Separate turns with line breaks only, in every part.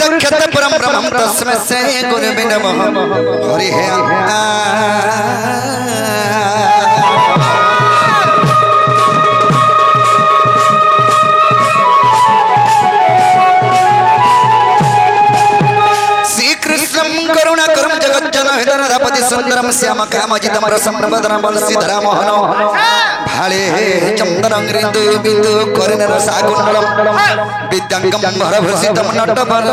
साक्षात् परम ब्रह्म तस्मै श्री गुरुवे नमः हरि करुणाकरं जगज्जन हृदयपति सुंदरम श्याम कामजितम रसम्प्रभदरम बंशीधर मोहन भाले चंदनं ऋतु बिंदु करेण रसाकुंडलम विद्यांगम भरभूषितम नटवर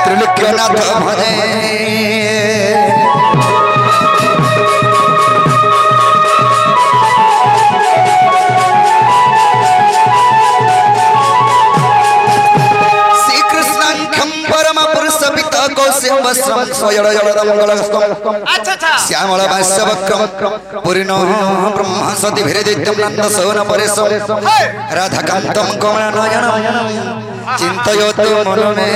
त्रिलोक्यनाथ भजे श्यामल भाष्यवक्रम पुरीनो ब्रह्म सती भिरेदित्यम नंद सोन परेशम राधाकांतम कमलनयनम चिंतयतु मनो मे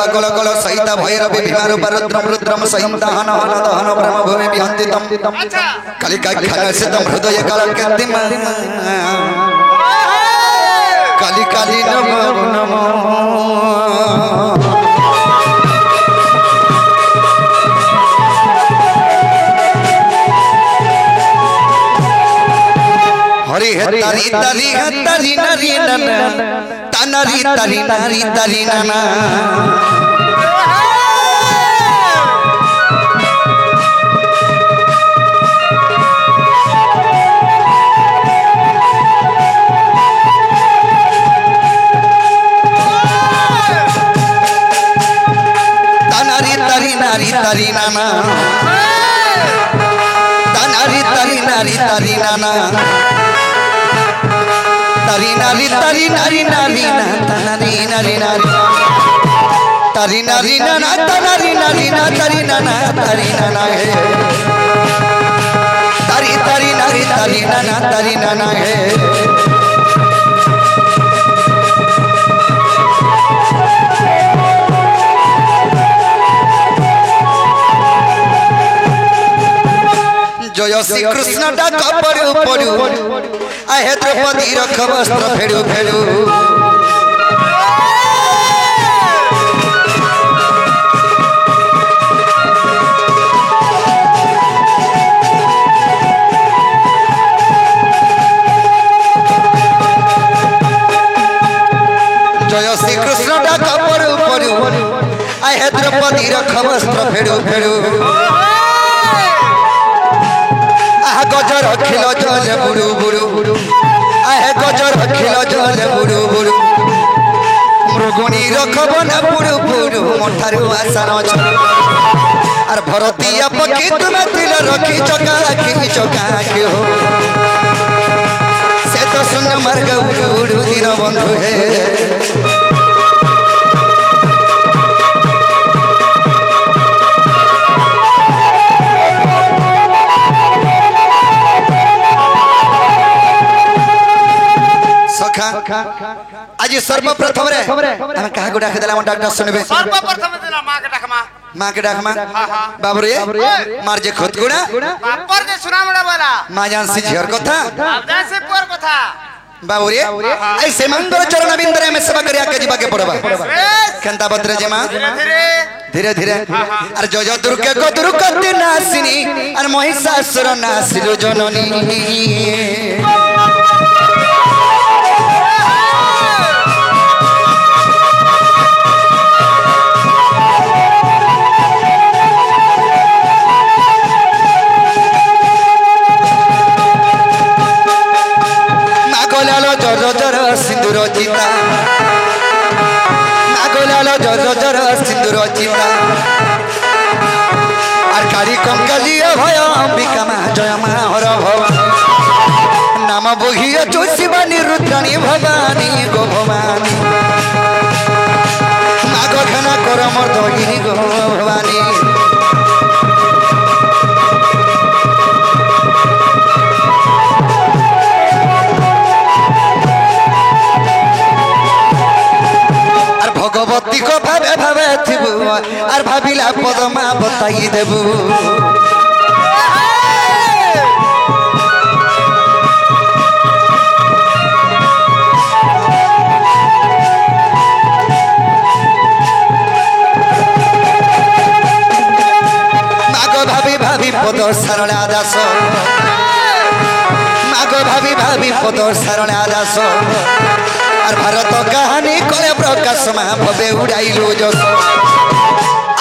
कल कल सहित भैरवी भीमारूप रुद्रम रुद्रम सहित हन हन दहन ब्रह्म भूमि विहंतितम कलिका खलसितम हृदय कलकृतिम कलि कलि नमो नमो हरि तरी तरी तरी नरी नन तनरी तरी नरी तरी नना तनरी तरी नरी तरी नना तनरी तरी नरी तरी नना तरी नारी तरी नारी नारी ना तरी नारी नारी तरी नारी ना तरी नारी ना तरी ना तरी ना है तरी तरी नारी तरी ना तरी ना है जय श्री कृष्ण डाक पड़ू पड़ू आहे द्रौपदी रख वस्त्र फेड़ू फेड़ू जय श्री कृष्ण डाक पड़ू पड़ू आहे द्रौपदी रख वस्त्र फेड़ू फेड़ू गजर खिल जल बुड़ू बुड़ू आहे गजर खिल जल बुड़ू बुड़ू मृगुणी रखब ना बुड़ू बुड़ू मठारू आसान आर भरतीया पक्षी तुम्हें तिल रखी चका हो से तो शून्य मार्ग उड़ू उड़ू दिन बंधु है आज सर्वप्रथम रे हम कहा गुडा खेदला हम डॉक्टर सुनबे
सर्वप्रथम देला मां के डाकमा
बाबू रे मार जे खुद गुडा
बापर जे सुनामडा बोला
मां जान से झर कथा
जान से पर कथा
बाबू रे ऐसे मंगल चरण बिंदरे में सेवा करिया के जीवा के पड़बा केंता बत्रे जे मां धीरे धीरे अरे जो जो दुर्गे को दुर्गति नासिनी और महिषासुर नासिलु जननी सिंदूर चिता नागोलालो जर जर सिंदूर चिता और काली कंकाली भय अंबिका मा जय मा हर भव नाम बोहिया चोशिवानी रुद्राणी भवानी गो भवानी नाग खाना कर मर्दगिरी गो भवानी भगवती को भावे भावे थिबु आर भाबिला पदमा बताई देबु मागो भाभी भाभी पद सरला दास मागो भाभी भाभी पद सरला दास আর ভারত কাহানি কলে প্রকাশ মহাভবে উড়াইলু যশ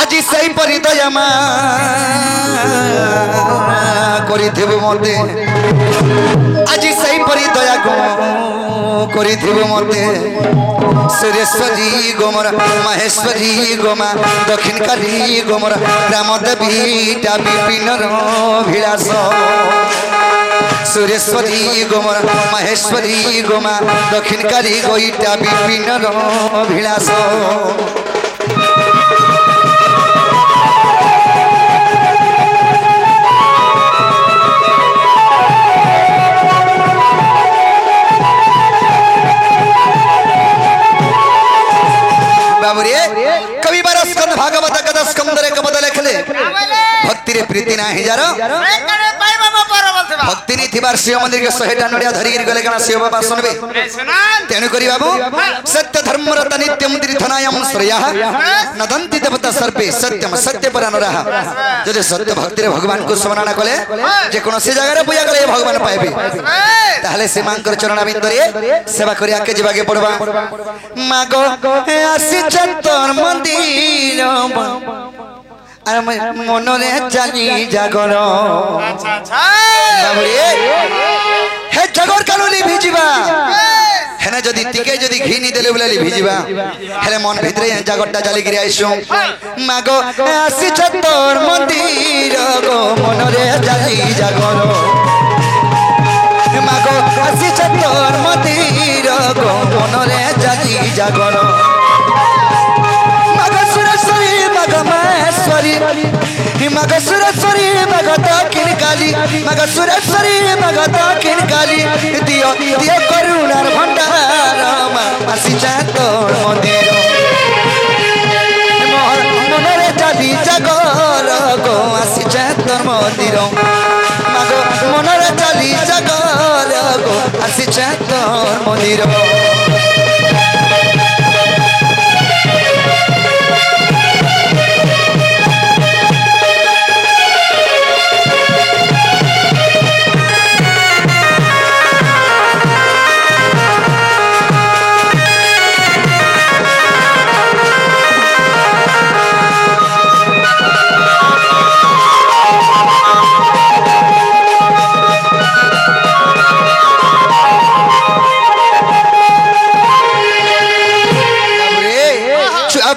আজি সেই পরিদয় মা করিথিবু মতে আজি সেই পরিদয়া গো করিথিবু মতে সুরেশ্বরী গোমর মহেশ্বরী গোমা দক্ষিণ কালী গোমর রাম দেবীটা বিপিনর ভিলাস सुरेश्वरी गोमर महेश्वरी गोमा दक्षिणकारी गोईटा विपिन भिलास बाबुरे कवि बार स्कंद भागवत कदा स्कंदरे कबद लेखले भक्ति रे प्रीति नाही जारो भक्ति नहीं थिबार शिव मंदिर के 100टा नडिया धरी गले कना शिव बाबा सुनबे तेनु करी बाबू सत्य धर्म रत नित्यम तीर्थनायम श्रेयः नदंति देवता सर्पे सत्यम सत्य पर अनुराह जदि सत्य भक्ति रे भगवान को स्मरण कले जे कोन से जगह रे पूजा कले भगवान पाइबे ताहले से मांकर चरण बिंद रे सेवा करिया के जिबागे पड़बा मागो आसी चतुर मंदिर আর মনরে জানি জাগর হে জাগর কানুলি ভিজিবা হেনা যদি টিকে যদি ঘি নি দেলে বলে ভিজিবা হেলে মন ভিতরে জাগরটা জালি গিরি আইসু মাগো আসিছ তোর মন্দির গো মনরে জানি জাগর মাগো আসিছ তোর মন্দির গো মনরে জানি জাগর मग सुरेश्वरी मग दक्षिण काली मग सुरेश्वरी मग दक्षिण काली दियो दियो करुणार भंडार आसी तोर मंदिर मनरे जाली जागर गो आसी तोर मंदिर मग मनरे जाली जागर गो आसी तोर मंदिर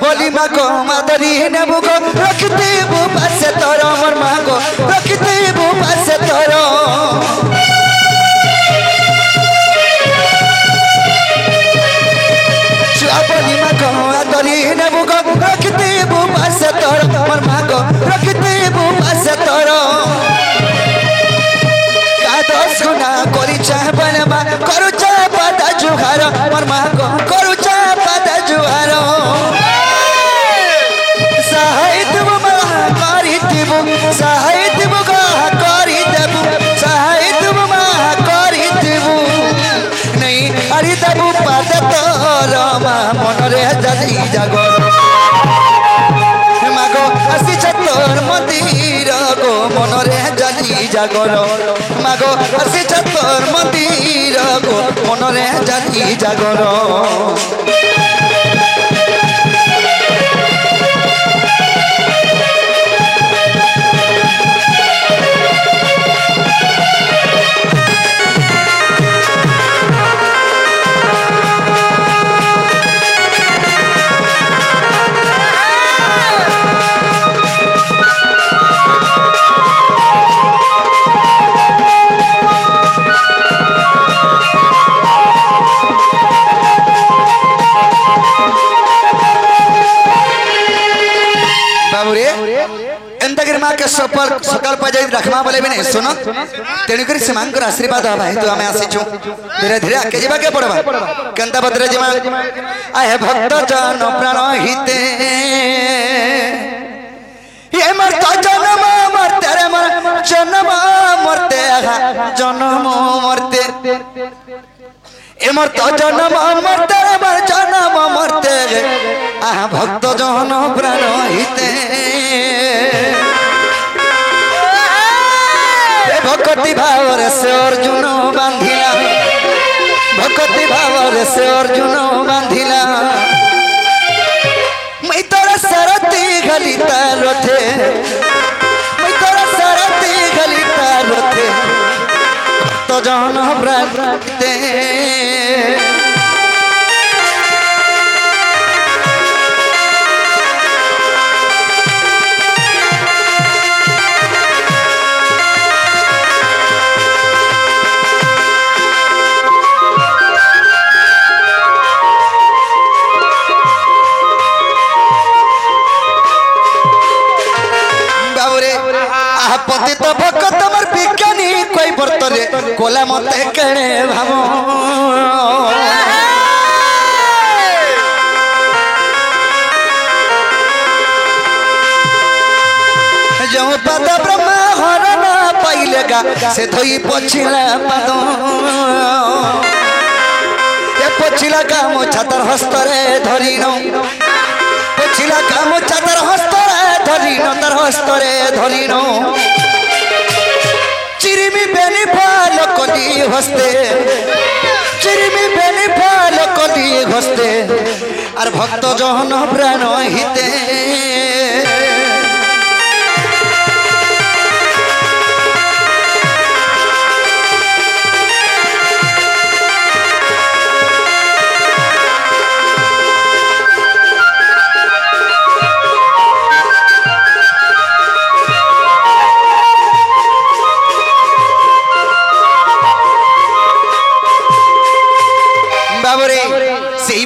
बोली मागो मादरी नेबू गो रखते बो पासे तोरो मोर मागो रखते बो पासे तोरो बोली मागो मादरी नेबू गो रखते बो पासे तोरो मोर मागो रखते बो पासे तोरो कादो सुना कोरी चाह बनवा करू चाह पादा जुहार मोर मागो करू चाह पादा जुहार साहित्य करी देबू साहित्य करी देबू नहीं हरि देबू पाद तोर मनरे जाली जागर मागो आसी तोर मंदिर गो मनरे जाली जागर मागो आसी तोर मंदिर गो मनरे जाली जागर एंता कर मां के सफल सकाल पर जाई रखमा बोले भी नहीं सुनो तेणु कर से मांगर आशीर्वाद हवा हेतु हमें आसीछु धीरे धीरे आके जीवा के पड़बा केंता बदरे जिमा आहे भक्त जन प्राण हिते ये मरता जन्म मरते रे मर जन्म मरते जन्म मरते ये मरता जन्म मरते रे मर जन्म मरते आहा भक्त जन प्राण हिते भक्ति भाव से अर्जुन बांधिला भक्ति भाव से अर्जुन बांधिला मैं तोरा सरती गली तारोथे मैं तोरा सरती गली तारोथे तो जान प्राप्ते पति तो भक्त मर विज्ञानी कोई बर्तरे कोला मते कणे भावो जो पद ब्रह्मा हरण पाइलेगा से धोई पछिला पद ए पछिला काम छतर हस्तरे धरिनो पछिला काम छतर हस्तरे धरिनो तर हस्तरे धरिनो चिरिमी बेनी फाल कली हस्ते चिरिमी बेनी फाल कली हस्ते और भक्त जन प्राण हिते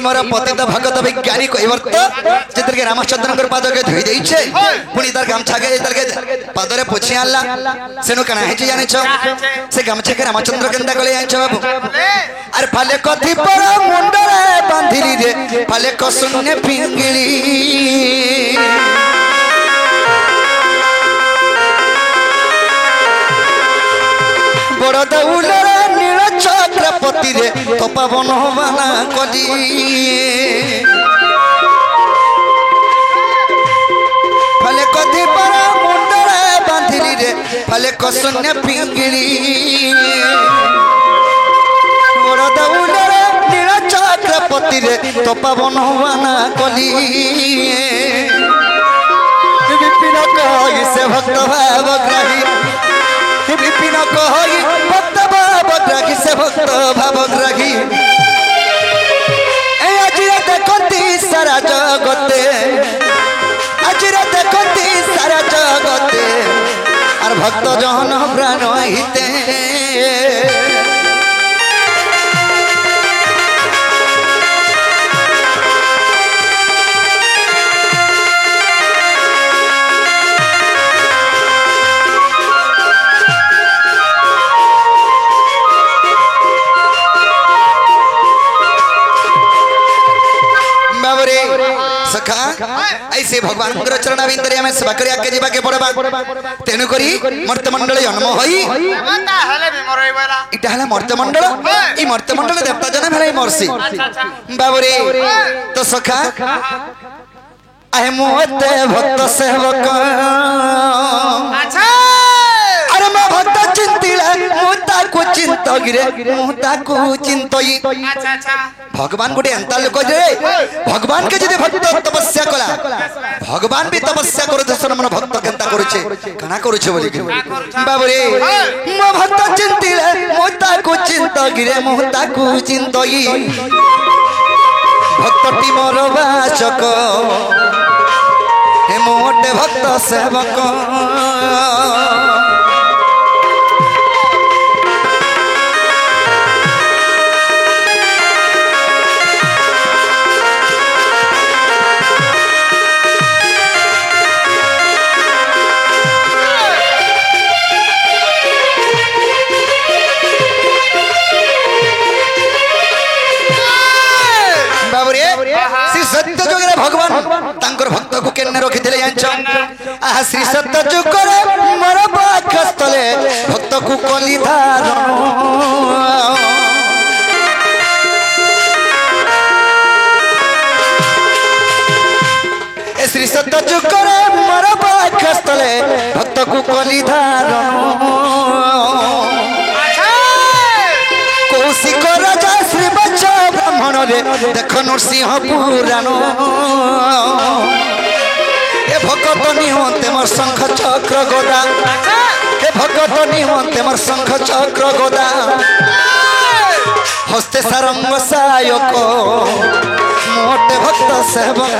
मोर पतित भगत विज्ञानी कैवर्त चित्र के रामचंद्र पाद के धोई दे पुणी तार गामछा के पादरे पोछि आला सेनु कना हे जानि छ से गामछा के रामचंद्र केंदा गले आछ बाबू अरे फाले कथि पर मुंडरे बांधिली रे फाले कसुने पिंगिली बड़ दौलरे नील चक्रपति रे तो पवन बाना कली फले कथि पर मुंडरे बांधिली रे फले कसुने पिंगिली बड़ दौलरे नील चक्रपति रे तो पवन बाना कली विपिन कहि से भक्त भावग्राही विपिन कहि भक्त भावग्राही से भक्त भावग्राही ए आज देखती सारा जगते आज देखती सारा जगते और भक्त जन प्राण हिते ऐसे भगवान चरण बिंदरिया में सेवा करिया के जीवा के पड़बा तेनु करी मर्त्यमंडल जन्म होई
देवता हले भी मरई बला
इटा हला मर्त्यमंडल ई मर्त्यमंडल देवता जन्म हले मरसी बाबरे तो सखा आहे मोते भक्त सेवक
अच्छा
अरे मैं भक्त चिंतिला मुता को चिंत गिरे मुता को चिंतई
अच्छा अच्छा
भगवान गोटे एंता लोक जे भगवान के जदि भक्त तपस्या कला भगवान भी तपस्या करो दर्शन मन भक्त केंता करूछे कना करूछे बोली बाबरे मो भक्त चिंतिले मोता को चिंत गिरे मोता को चिंतई भक्तटी मोर वाचक हे मोटे भक्त सेवक सत्य जुगे भगवान तांकर भक्त को केन्ने रखिथिले जानछ आहा श्री सत्य जुगरे मोर पाखस्थले भक्त को कली धारण ए श्री सत्य जुगरे मोर पाखस्थले भक्त को कली धारण कौशिक राजा श्री बच्च ब्राह्मण रे देख नरसिंह पुराण ए भगत निहंते मोर शंख चक्र गदा ए भगत निहंते मोर शंख चक्र गदा हस्ते सारंग सायक मोटे भक्त सेवक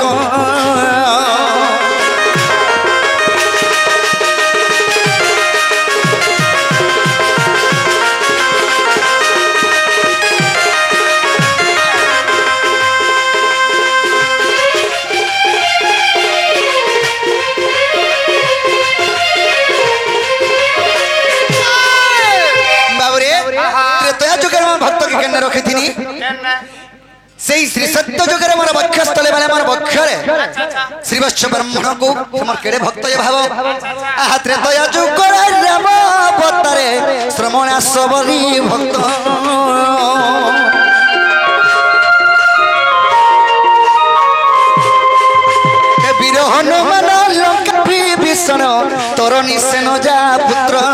रखी थी से श्री सत्य जुगे मोर बक्षस्थले बेले मोर बक्षरे श्री वत्स ब्राह्मण को मोर केड़े भक्त ये भाव आहा त्रेतया जुगरे राम अवतारे श्रमणा सबरी भक्त वीर हनुमान लंका विभीषण तोरणी सेन जा पुत्र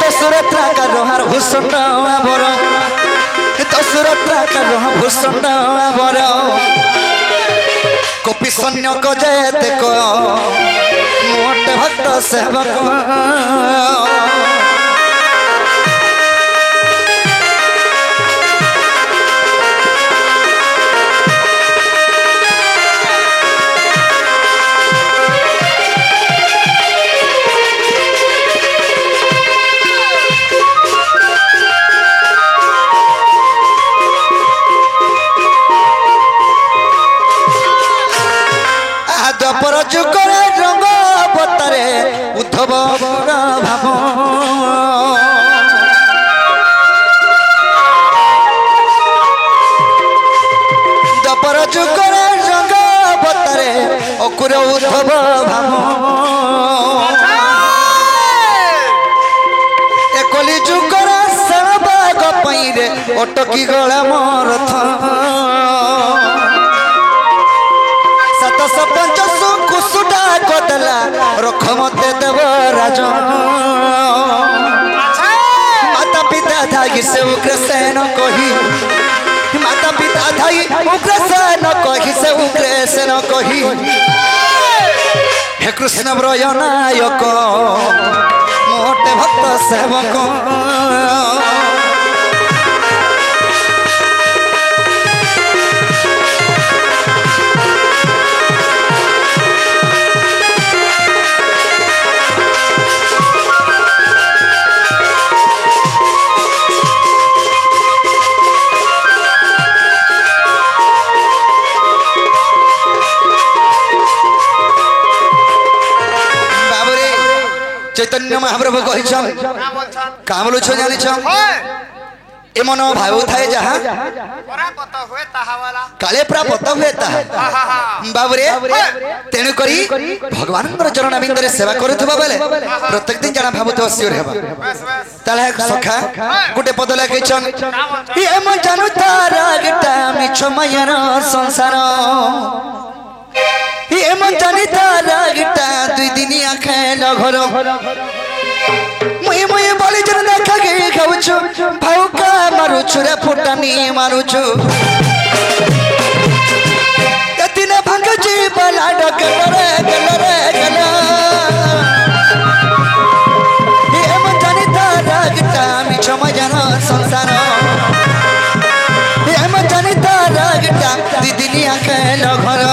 दशरथा का रोहार भूषण बर दशरथा का रोहा भूषण बर कपि सैन्य को जयते को मोटे भक्त सेवक पर जुगरे रंग अवतारे उद्धव भाव दपर जुगरे रंग अवतारे अकुर उद्धव भाव एकली जुगरे सबाग पैरे अटकी गला मोर पंचसु कुसुटा कदला रख मते देव राज माता पिता थाई से उग्रसेन कही माता पिता थाई उग्रसेन कही से उग्रसेन कही हे कृष्ण ब्रय नायक मोटे भक्त सेवक चैतन्य महाप्रभु कहिछन का बोलुछ जानिछ ए मन भाव थाए जहां
परापत हुए ताहा वाला
काले प्रापत हुए ताहा बाबरे तेनु करी भगवान चरण बिंदरे सेवा करूथबा बेले प्रत्येक दिन जना भाबुतो सियोर हेबा ताले सखा गुटे पद लखिछन ए मन जानु तारा गटा मिछ मयर संसार ए मन जानि तारा गटा दुई दिनिया खेल घर मुई मुई बोली जन देखा के खाउछु भाउका मारुछु रे फुटानी मारुछु यतिने भंग जीवला डकरे गलरे गला ए मन जानि तारा गटा मिछ मयर संसार ए मन जानि तारा गटा दुई दिनिया खेल घर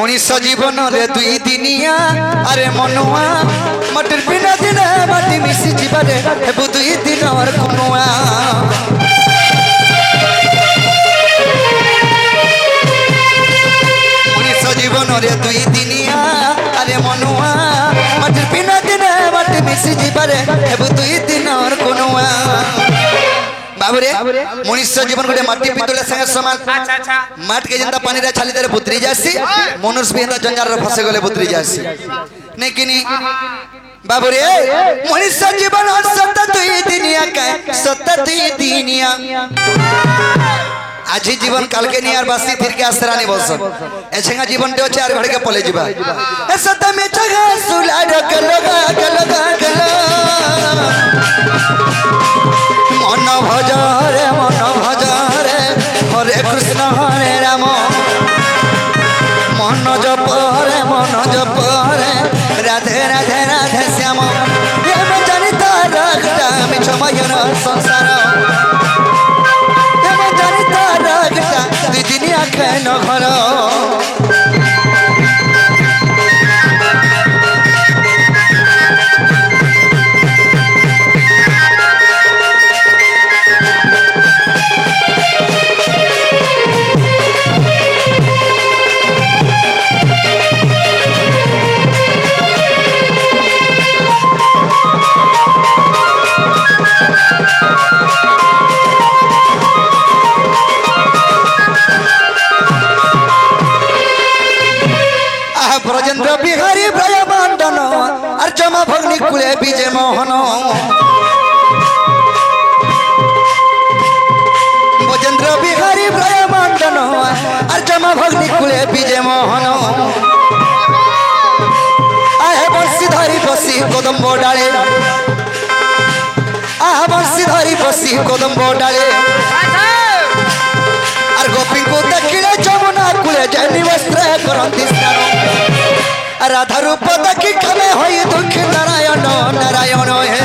मनीष जीवन रे दुई दिनिया अरे मनुआ मटर बिना दिन माटी मिसी जीवरे हेबु दुई दिन और कुनुआ मनीष जीवन रे दुई दिनिया अरे मनुआ मटर बिना दिन माटी मिसी जीवरे हेबु दुई दिन और कुनुआ बाबूरे मनुष्य जीवन गोटे माटी पितले संगे समान
अच्छा अच्छा
माट के जिंदा पानी रे छाली दे बुतरी जासी मनुष्य भी जंजार रे फसे गले बुतरी जासी नेकिनी बाबूरे मनुष्य जीवन सत दुई दिनिया का सत दुई दिनिया आज ही जीवन काल के नियार बासी फिर के आसरानी बसन एछेगा जीवन दे चार घड़ के पले जीवा ए सत में जगह सुला गलगा गलगा गला मन भजरे हरे कृष्ण हरे राम मन जपरे राधे राधे राधे श्याम जनिता रगटा मिछमयन संसार जनिता रगटा दुनिया के न घर ब्रजेंद्र बिहारी ब्रह्मांडन अर्चमा भग्नि कुले विजय मोहन ब्रजेंद्र बिहारी ब्रह्मांडन अर्चमा भग्नि कुले विजय मोहन आहे बंशीधारी बसी कदम्ब डाले आहा बंशीधारी बसी कदम्ब डाले और गोपी को दक्षिणे जमुना कुले जैनी वस्त्र करंती स्नान राधा रूप देखी कमे होई दुख नारायण नारायण हे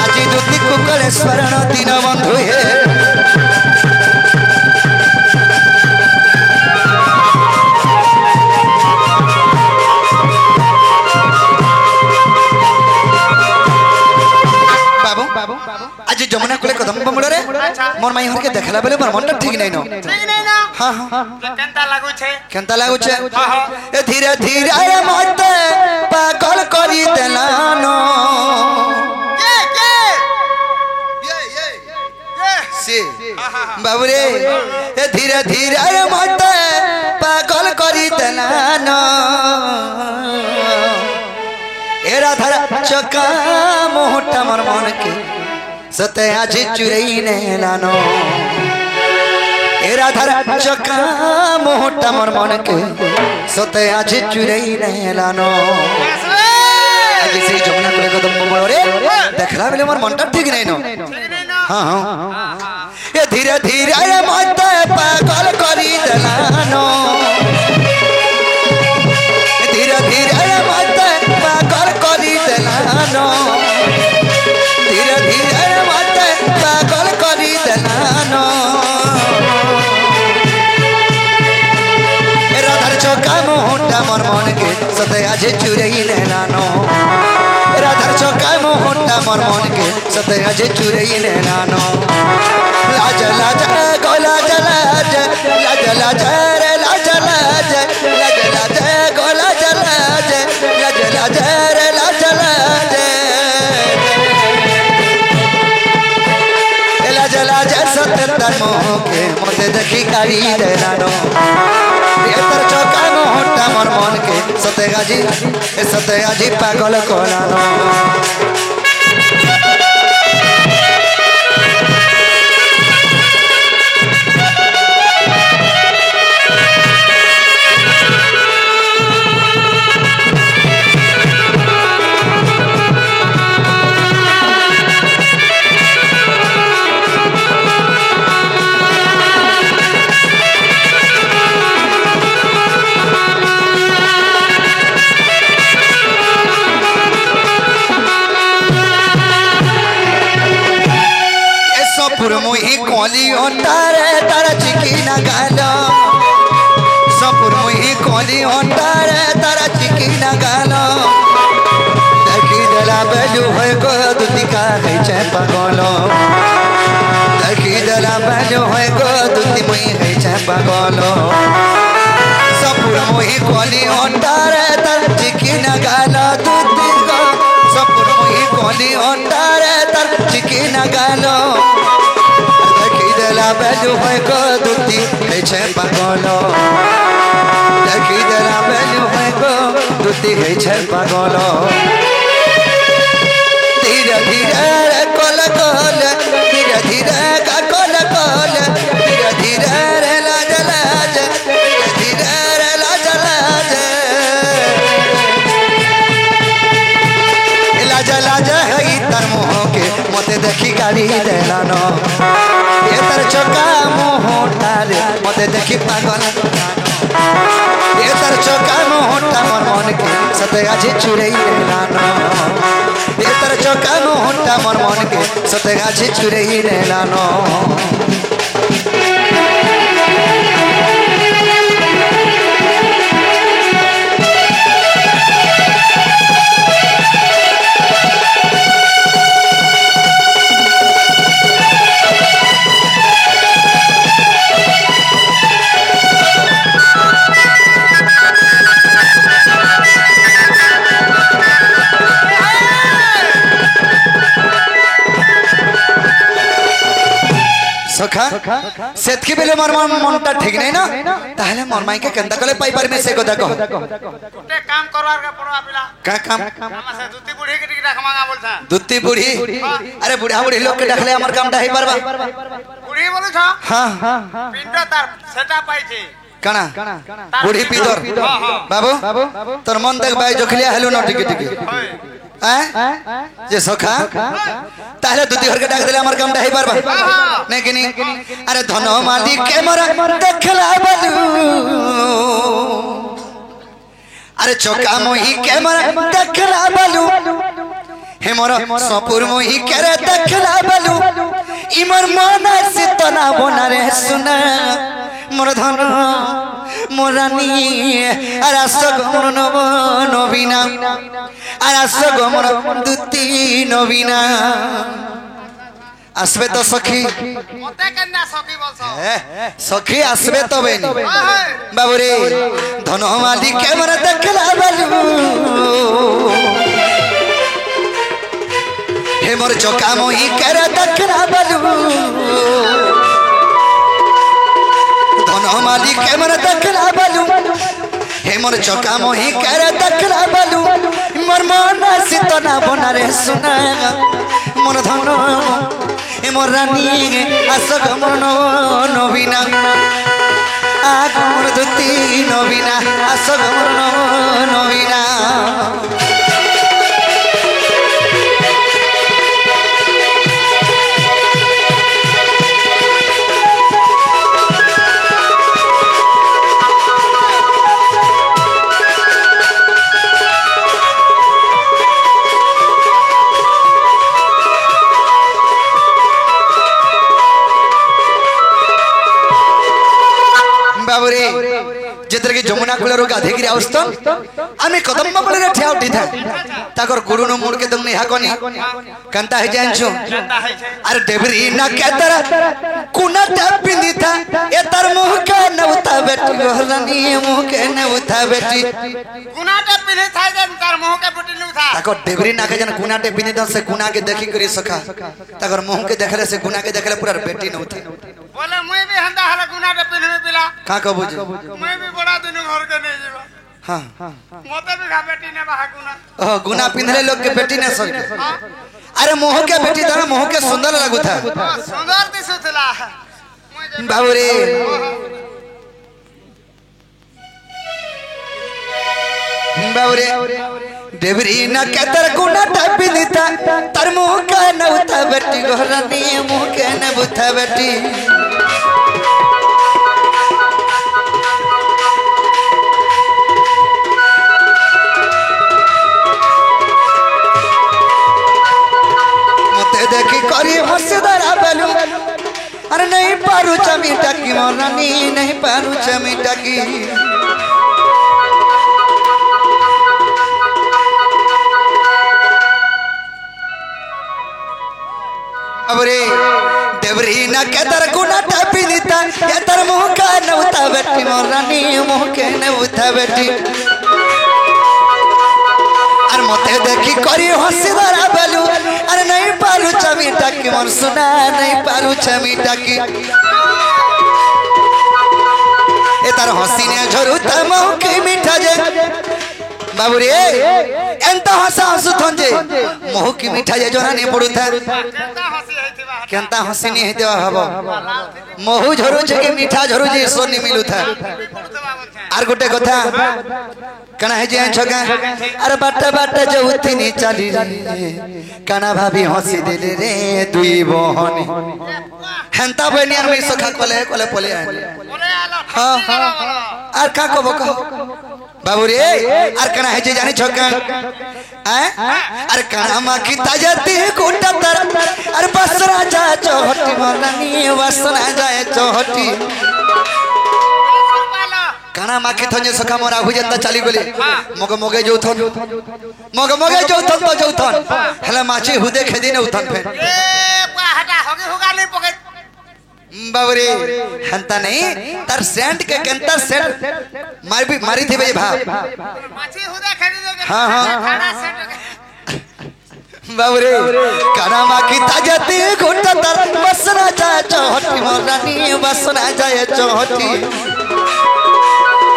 आज दुति कुकले स्वर्ण दिन बंधु हे बाबू आज जमुना कुले कदम मूल रे मोर माई हर के देखला बेले मोर मन ठीक नै न हां हां केंता लागु छे ए धीरे धीरे मते पागल करी देलानो से बाबू रे ए धीरे धीरे मते पागल करी देलानो ए राधा चका मोहटा मोर मन के सते आज चुरई ने लानो ए राधा चका मोहटा मोर मन के सते आज चुरई ने लानो आज से जमुना कुले कदम मोड़ रे देखला बेले मोर मनटा ठीक नै न हां हां ए धीरे धीरे मते पागल करी देलानो धीरे धीरे मते पागल करी देलानो धीरे धीरे मते पागल करी देलानो राधार चौका मोहटा मोर मन के सते आज चुरई लेलानो राधार चौका मोहटा मोर मन के सते आज चुरई लेलानो लाज लाज गोला जलाज लाज लाज रे लाज लाज लाज लाज गोला जलाज लाज लाज रे लाज लाज लाज लाज सत्य धर्म के मते देखी कारी देलानो एतर चौका मोहटा मोर मन के सते आजी पागल कोलानो मुही कोली तारे तारा चिकी ना गालो कली अंडारे तारा चिकी न गालो देखी देला बेलू है को दुती का है चे पागलो देखी देला बेलू है को दुती मुई है चे पागलो सपुर मुई कली अंडारे तारा चिकी न गालो दुती को सपुर मुई कली अंडारे तारा चिकी न गालो देखी देला बेलू है को दुती है चे पागलो देखी देला बेलू है को दुती है चे पागलो धीरे धीरे रे कोल कोल धीरे धीरे का कोल कोल धीरे धीरे रे लाज लाज धीरे धीरे रे लाज लाज लाज लाज है तर मोह के मते देखी गाड़ी देलानो ये तर चका मोह तारे मते देखी पागल ये तर चका मोह ता मन के सते आज चुरई देलानो ये तर चका मोह ता मन के सते आज चुरई देलानो सखा सेतकी बेले मोर मनटा ठीक नहीं ना ताहले मोर माई के केंदा कले पाई पार में से गोदा को
ते काम करवार के पड़वा पिला
का काम
हम से दूती बुढ़ी के टिकरा खमांगा बोलता
दुत्ती बूढ़ी अरे बुढ़ा बुढ़ी लोग के देखले हमर काम ढाई पारबा
बुढ़ी बोलू छ
हां
पिंडो तार सेटा पाई छी
कणा बूढ़ी पीदर बाबू तोर मन देख बाई जोखलिया हेलो न टिकी टिकी जे सखा ताहले दुती घर के डाक देले हमर काम ढाई पारबा नहीं कि नहीं अरे धन मालिक के मोरा देखला बलू अरे चौका मोही के मोरा देखला बलू हे मोरा सपुर मोही के रे देखला बलू इमर मन से तना बना रे सुना मोर धन मोरानी अरे सगमर नबीना अरे सगमर दुती नबीना आसबे तो सखी
मते कन्या सखी बोलछो
सखी आसबे तो बेनी बाबू रे धन मालिक के मोर देखला बलू हे मोर चौका मोही के रे देखला बलू धन मालिक के मोर देखला बलू हे मोर चौका मोही के रे देखला बलू मोर मन सितना बना रे सुना मोर धन हे मोर रानी आसक मोर नबीना आग मोर दुती नबीना आसक मोर नबीना बाबू रे जेतर के जमुना कूल रो गाधे गिरी आउस्त आमे कदम बबले रे ठिया उठी था ताकर गुरु नो मुड़ के तुमने हा कोनी कंता है जानछु अरे देवरी ना केतर कुना टा पिंदी था ए तर मुह के नवता बेटी गोहरानी मुह के नवता बेटी
कुना टा पिने था जन तार मुह के बुटी नु था
ताकर देवरी ना के जन कुना टे पिंदी दन से कुना के देखी करी सखा ताकर मुह के देखले से कुना के देखले पूरा बेटी न उठी
बोले मुई भी हंदा हला गुना टे पिने में पिला
का कहबो जी
मुई भी बड़ा दिन घर के नहीं जीवा
हां
मते भी घा बेटी ने बाहा गुना
गुना पिंधले लोग के बेटी ने सर अरे मोह के बेटी दाना मोह के सुंदर लागु था
सुंदर दिसुतला
बाबू रे बाबू रे देवरी ना केतर गुना टापी दिता तर मुह का नवता बेटी गोहरानी मुह के नवता बेटी मते देखी करी हंसदारा बेलू अरे नहीं पारू चमीटा की मोरानी नहीं पारू चमीटा की बाबरे देवरी ना केतर गुना टापी दीता ये तर मुंह का नवता बेटी मोर रानी मुंह के नवता बेटी अरे मते देखी करी हंसी धरा बेलू अरे नहीं पालू चमी टाकी मोर सुना नहीं पालू चमी टाकी ए तार हंसी ने झरुता मुंह की मीठा जे बाबूरे एंता हंसा हंसुथन जे मुंह की मीठा जे जोना नहीं पड़ुथा केंता हंसी नहीं हेते हबो मुंह झरु जे के मीठा झरु जे सोनी मिलुथा आर गोटे कथा कना है जे छगा अरे बाटा बाटा जो उथिनी चली रे कना भाभी हंसी देले रे दुई बहनी हेंता बनियार में सखा कोले कोले पोले हां आर का को बको बाबूरे आर कना है जे जानी छगा अरे कना मा की ताजती कोटा तर अरे बसरा जा चौहटी मरनी बसरा जाए चौहटी काना माखी थने सखा मोरा हुजंता चली गले मगे मगे जोथन तो जोथन हला माछी हुदे खेदी न उथन फे
ए पा हटा होगे होगा नहीं पके
बाबरे हंता नहीं तार सेंट के केंता सेंट मारी थी बे भा
माछी हुदे खेदी दे
हां
खाना सेट
बाबरे काना माखी ताजती घुट तर बसना जाए चौहटी मोरानी बसना जाए चौहटी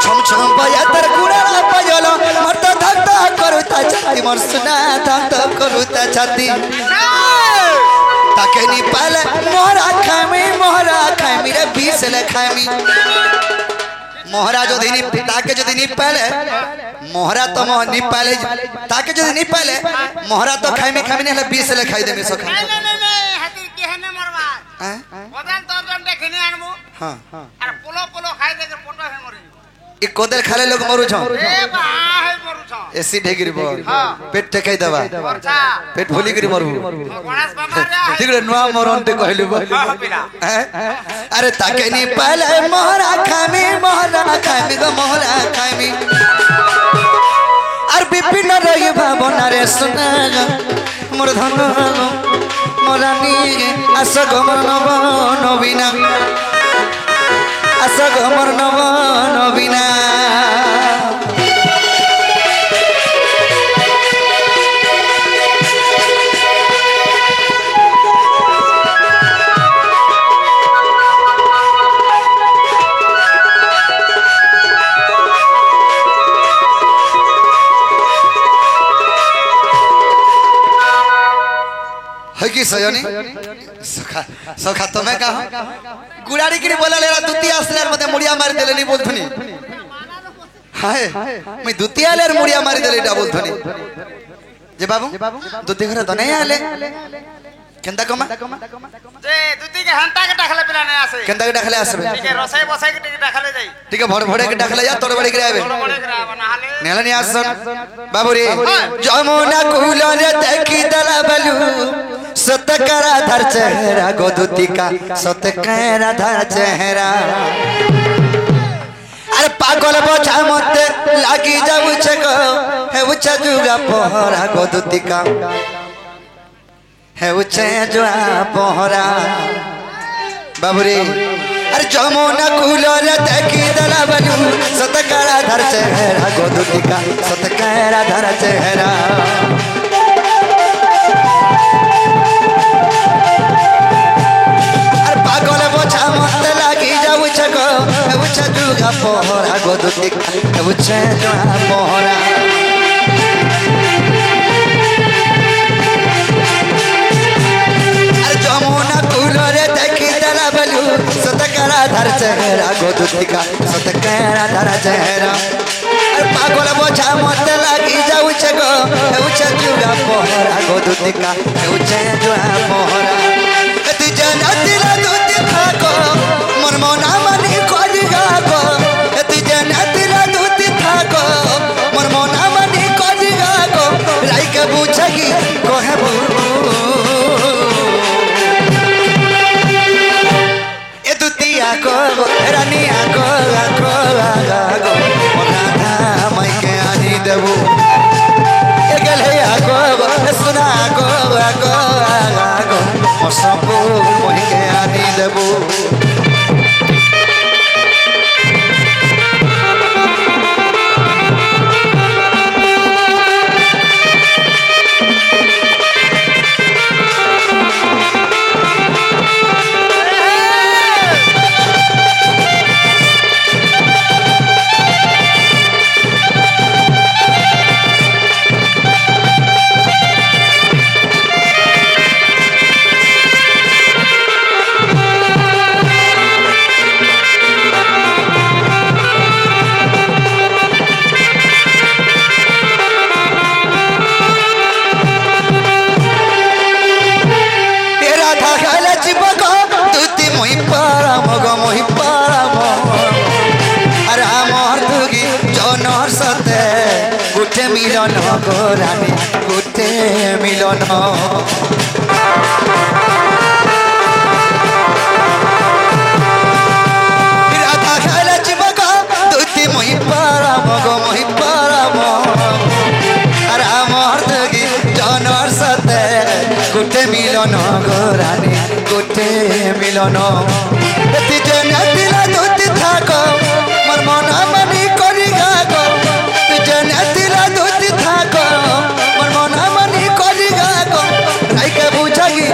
छम छम बया तर गुड़ा बजलो मत धक धक करूता छाती मोर सुना धक धक करूता छाती ताके नी पाले मोहरा खामी रे 20 ले खामी मोहरा जो दिनी ताके जो दिनी पाले मोहरा तो मोह नी पाले ताके जो दिनी पाले मोहरा तो खामी ने 20 ले खाई दे में सखा
नहीं हाथी के हने मरवा बदन तो देखने आनमु हां अरे पोलो खाई दे के पोटो है मरी
ई कोदल खाले लोग मरु छ
ए बा है मरु छ
एसी ढेगिर बो पेट ठेकाई दबा पेट भूली करी मरु
गणेश बाबा रे
तिगरे नुआ मरन ते कहलु अरे ताके नी पाले मोहरा खामी गो मोहरा खामी आर विपिन रही भावना रे सुना मोर धन मोरानी आस गमन नवीना आस गमर नवीना है कि सयोनी सखा तुम्हें कहा गुड़ाड़ी की बोला ले दुतिया असले मते मुड़िया मार देले नी बोलथनी हाय मैं दुतिया ले मुड़िया मार देले डा बोलथनी जे बाबू दुति घर तो नहीं आले केंदा कमा
जे दुति के हंता के डाखले पिला नहीं आसे
केंदा के डाखले आसे
ठीक है रसई बसई के डाखले जाई
ठीक है भड़े के डाखले जा तोड़ बड़ी करावे नेला नहीं आसन बाबू रे जमुना कूलो रे देखी दला बलू सतकरा धर चेहरा गोदुतिका सतकरा धर चेहरा अरे पागल बोझा मते लागी जाऊ छको हे उछा जुगा पहरा गोदुतिका हे उछे जुआ पहरा बाबूरे अरे जमुना कूलो रे देखी दला बलू सतकरा धर चेहरा गोदुतिका सतकरा धर चेहरा पागल बोझा मत लागी जाऊ छको उछा जुगा पहरा गोदुतिका उछे जुआ पहरा अरे जमुना कूलो रे देखी दला बलू सतकरा धर चेहरा गोदुतिका सतकरा धर चेहरा अरे पागल बोझा मत लागी जाऊ छको उछा जुगा पहरा गोदुतिका उछे जुआ पहरा कति जना दिला दुति थाको मन मना मनी कोरी गाको कति जना दिला दुति थाको मन मना मनी कोरी गाको राई के पूछगी कोहे बू ए दुतिया को रानिया को गो राधा मई के आनी देबू ए गले को सुना को मसबू গোটে মিলন গো রানী গোটে মিলন রাধা খেলে জীবক দুটি মহি পারাম গো মহি পারাম আর আমার দেখি জনর সাথে গোটে মিলন গো রানী গোটে মিলন তিজন দিলা দুটি থাকো মোর মন মানি করি গাগো তিজন দিলা দুটি থাকো মোর মন মানি করি গাগো রাইকে বুঝাগি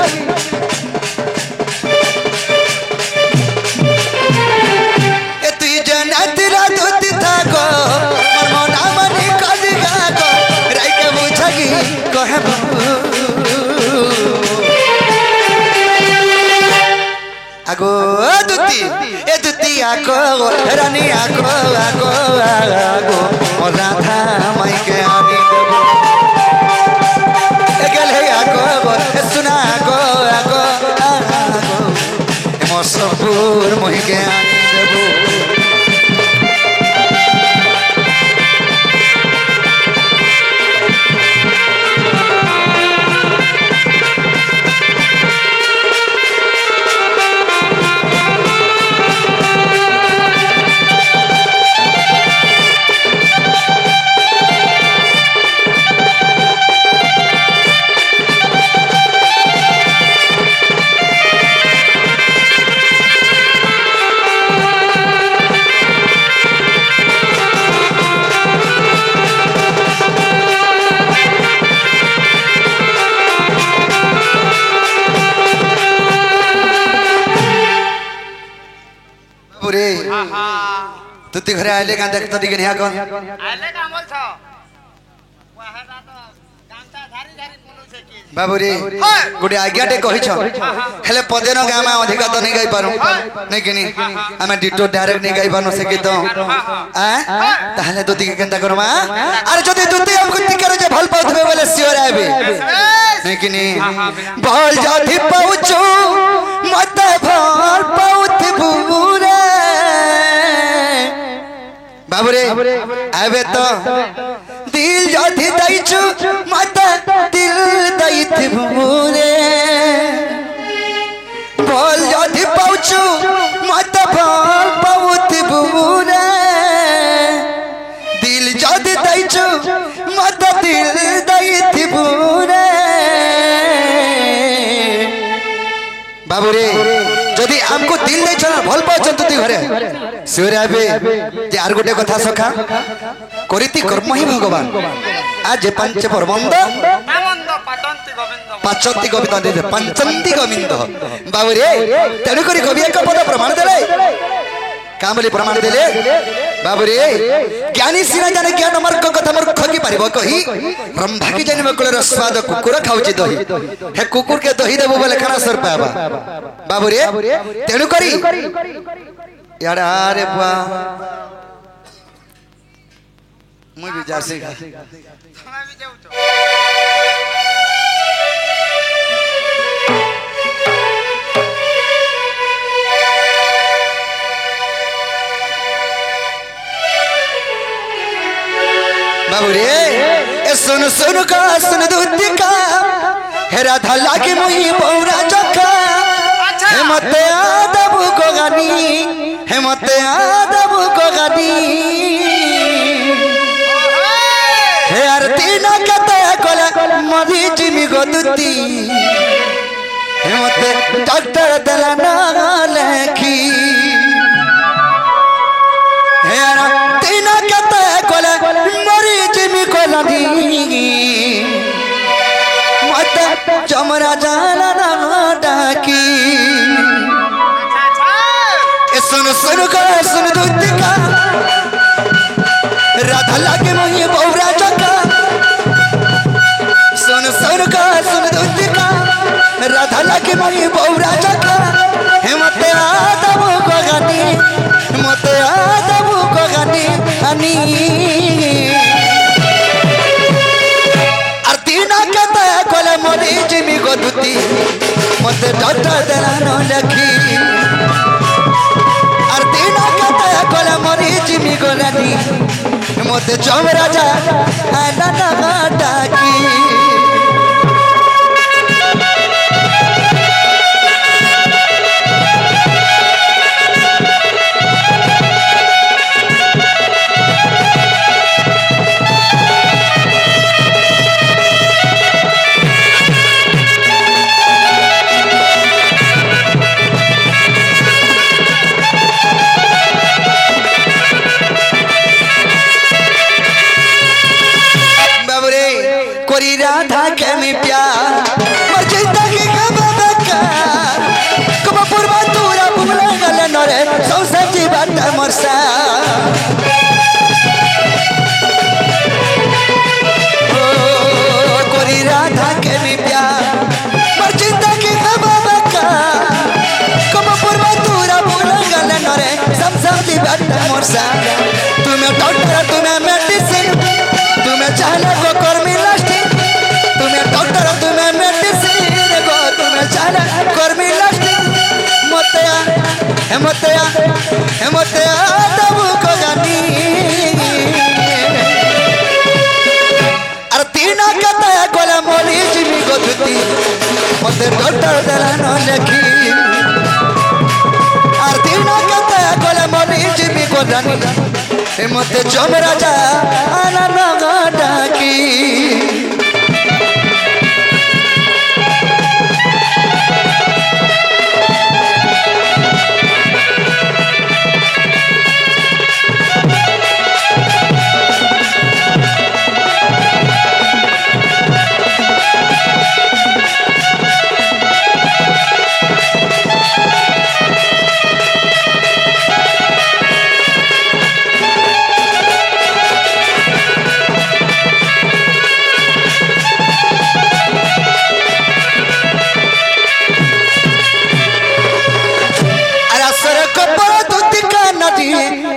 এ তুই জন দিলা দুটি থাকো মোর মন মানি করি গাগো রাইকে বুঝাগি কহবো আগো দুতি এ দুতি আগো রানী আগো আগো আগো ও রাধা মাইকে আনি দেবো এ গেলে আগো এ সুনা আগো আগো আগো এ মসপুর মহিকে আনি দেবো তুই ঘরে আইলে কান দেখ তো দিকে নিয়া কোন
আইলে কাম বলছ ওহাটা তো গামছা ধারি ধারি পলুছে কি
বাবু রে গোটে আজ্ঞাটে কহিছ হেলে পদেন গামা অধিক তো নেই গাই পারু নাই কিনি আমি ডিটো ডাইরেক্ট নেই গাই পারু সে গীত তাহলে তো দিকে কেনতা করমা আর যদি তুই আমকো টিকারে যে ভাল পাউথবে বলে সিওর আইবে নাই কিনি বল যদি পাউଛୁ মতে ভাল পাউথবু রে বাবুরে আবে তো দিল যদি দাইছু মাতা দিল দাইথবু রে বল যদি পাউছু মাতা ভাল পাউথবু রে দিল যদি দাইছু মাতা দিল দাইথবু রে বাবুরে যদি আমকো দিল নাই ছনা ভাল পাউছন তুই ঘরে সিওরে আবে যে আর গোটে কথা সখা করিতি কর্ম হি ভগবান আজ যে পঞ্চ পরমন্দ
আনন্দ পাটন্তি গোবিন্দ
পাচন্তি গোবিন্দ দে পঞ্চন্তি গোবিন্দ বাবুরে তেণু করি কবি এক পদ প্রমাণ দেলে কামলি প্রমাণ দেলে বাবুরে জ্ঞানী সিনা জানে জ্ঞান মার্গ কথা মূর্খ কি পারিব কহি ব্রহ্মা কি জানিব কুলর স্বাদ কুকুর খাউছি দহি হে কুকুর কে দহি দেবো বলে খানা সর পাবা বাবুরে তেণু করি यार अरे बा मुई भी जासी
তুমি বি যাউছো
बाबू रे ए सुन सुन का सुन दूध का हे राधा लागे मुई बौरा चका हे मते आदब को गानी हे मते आदब को गानी हे आरती ना कते कोला मरी जिमी गोदुती हे मते डॉक्टर दला ना लेखी हे आरती ना कते कोला मरी जिमी कोला दी मते चमरा जाना ना डाकी सुन सुन का सुन दूध का राधा लागे मुझे बौरा चका सुन सुन का सुन दूध का राधा लागे मुझे बौरा चका हे मते आदब को गानी मते आदब को गानी अनि आरती ना कहता कोले मोरी जिमी को दुती मते डॉक्टर देना न लखी आरती ना कहता कोले मोरी जिमी को रानी मते जम राजा आना ना डाकी राधा के में प्यार मर्जिता के बाबा का कब पूर्वा तोरा बुला गल नरे सौ सच्ची बात मरसा कोरी राधा के में प्यार मर्जिता के बाबा का कब पूर्वा तोरा बुला गल नरे सौ सच्ची बात मरसा तुम्हें डॉक्टर तुम्हें मेडिसिन तुम्हें चाहले को कर्मी लास्टिंग तुम्हें डॉक्टर तुम्हें मेडिसिन को तुम्हें चाहले कर्मी लास्टिंग मतेया तब को जानी अरे तीना कहता है गोला मोली जिमी को धुती मते डॉक्टर दलानो लिखी अरे तीना कहता है गोला मोली जिमी को जानी मते जम राजा आना ना डाकी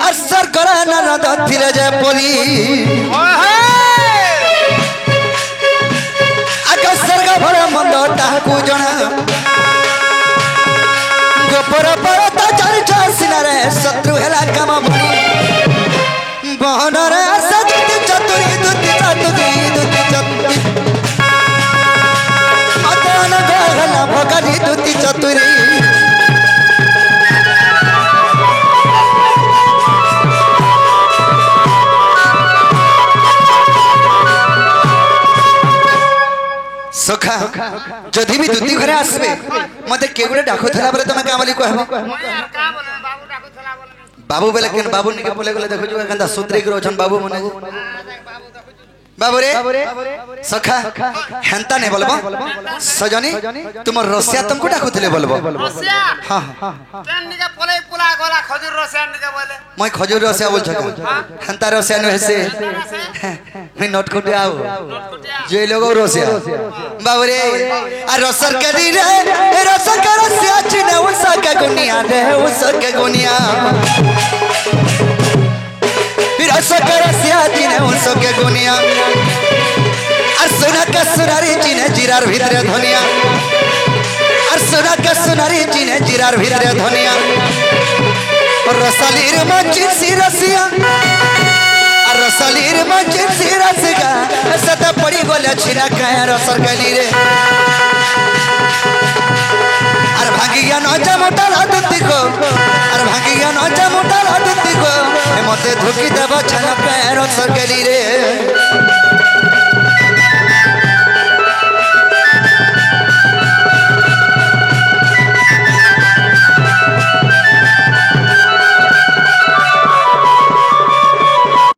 असर करा ना धीरे जय पोली अगसर का भरा मंद ताकू जना गोपर परत चल सिना रे शत्रु हेला काम भली बहन रे सजुति चतुरी दुति चतुरी अतन गहला भगरी दुति चतुरी सखा जदि भी दुती घरे आसबे मते के गुडे डाको थला बरे तमे का बोली कहबो
यार का बोले बाबू डाकू थला बोले
बाबू बेले केन बाबू निके बोले गले देखो जो कंदा सूत्री के रोजन बाबू मने बाबू रे सखा हेंता ने बोलबो सजनी तुम रसिया तुमको डाको थले बोलबो
रसिया
हां
केन निके पोले पुला गोला खजूर रसिया निके बोले
मैं खजूर रसिया बोल छक हेंता रसिया न हेसे मैं नोट कुटे आओ जे लोग रसिया बाबू रे आ रसर के दी रे रसर के रसिया चिने उसा के गुनिया रे उसा के गुनिया रसर के रसिया चिने उसा के गुनिया और सुना के सुनारी चिने जीरार भीतरे धनिया और सुना के सुनारी चिने जीरार भीतरे धनिया और रसलीर में चिंसी रसिया रसलीर में चिंसी रसिया सदा पड़ी गोले छिना कहे रसर गली रे अरे भागिया नौचा मोटा लादती को अरे भागिया नौचा मोटा लादती को मते धुकी देबा छना कहे रसर गली रे